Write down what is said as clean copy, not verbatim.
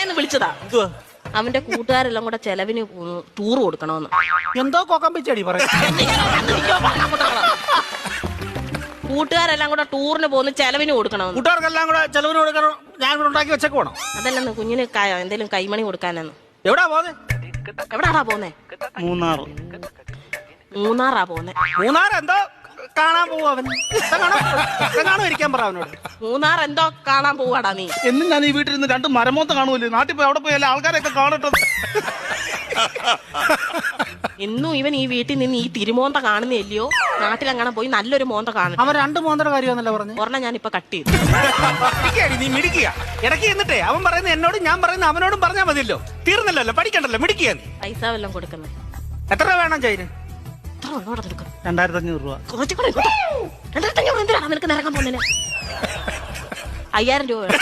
പറയാന്ന് വിളിച്ചതാ. എന്തുവാ? അവന്റെ കൂട്ടുകാരെല്ലാം കൂടെ ചെലവിന് ടൂർ കൊടുക്കണമെന്ന്. എന്തോ കൊക്കമ്പിച്ചടി പറയാ. കൂട്ടുകാരെല്ലാം കൂടെ ടൂറിന് പോകുന്ന ചെലവിന് കൊടുക്കണമെന്ന്. കൂട്ടുകാർക്കെല്ലാം കൂടെ ചെലവിന് കൊടുക്കണം. ഞാൻ കൂടെ ഉണ്ടാക്കി വെച്ചേക്ക് വേണം. അതല്ലെന്ന് കുഞ്ഞിന് എന്തേലും കൈമണി കൊടുക്കാനെന്ന്. എവിടാ പോന്നെ? എവിടാടാ പോന്നെ? മൂന്നാറാ പോന്നെ. മൂന്നാർ എന്തോ കാണാൻ പോവും അവൻ. കാണോ ഇരിക്കാൻ പറ അവനോട്. മൂന്നാർ എന്തോ കാണാൻ പോവാടാ നീ. എന്നും ഞാൻ ഈ വീട്ടിൽ നിന്ന് 2 മരമോത്ത കാണുമല്ലോ. നാട്ടിൽ പോയി അവിടെ പോയി എല്ലാ ആൾക്കാരെയൊക്കെ കാണട്ടെ. എന്നും ഇവൻ ഈ വീട്ടിൽ നിന്ന് ഈ തിരുമോന്ത കാണുന്നില്ലയോ? നാട്ടിലെങ്ങനെ പോയി നല്ലൊരു മോന്ത കാണും. അവൻ 2 മോന്തര കാര്യമാണല്ലോ പറഞ്ഞു. ഒരെണ്ണം ഞാൻ ഇപ്പൊ കട്ട് ചെയ്തു. നീ മിടിക്കുക. ഇടയ്ക്ക് എന്നിട്ടേ അവൻ പറയുന്ന എന്നോടും ഞാൻ പറയുന്ന അവനോടും പറഞ്ഞാൽ മതിയല്ലോ. തീർന്നല്ലോ, പഠിക്കണ്ടല്ലോ, മിടിക്കുക. പൈസ വല്ലതും കൊടുക്കുന്നത് എത്ര രൂപ വേണം ചൈന്? 2500 രൂപ. 2500 എന്തിനാണ് നിനക്ക് നിറങ്ങാൻ പോകുന്നതിന്? 5000 രൂപ വേണം.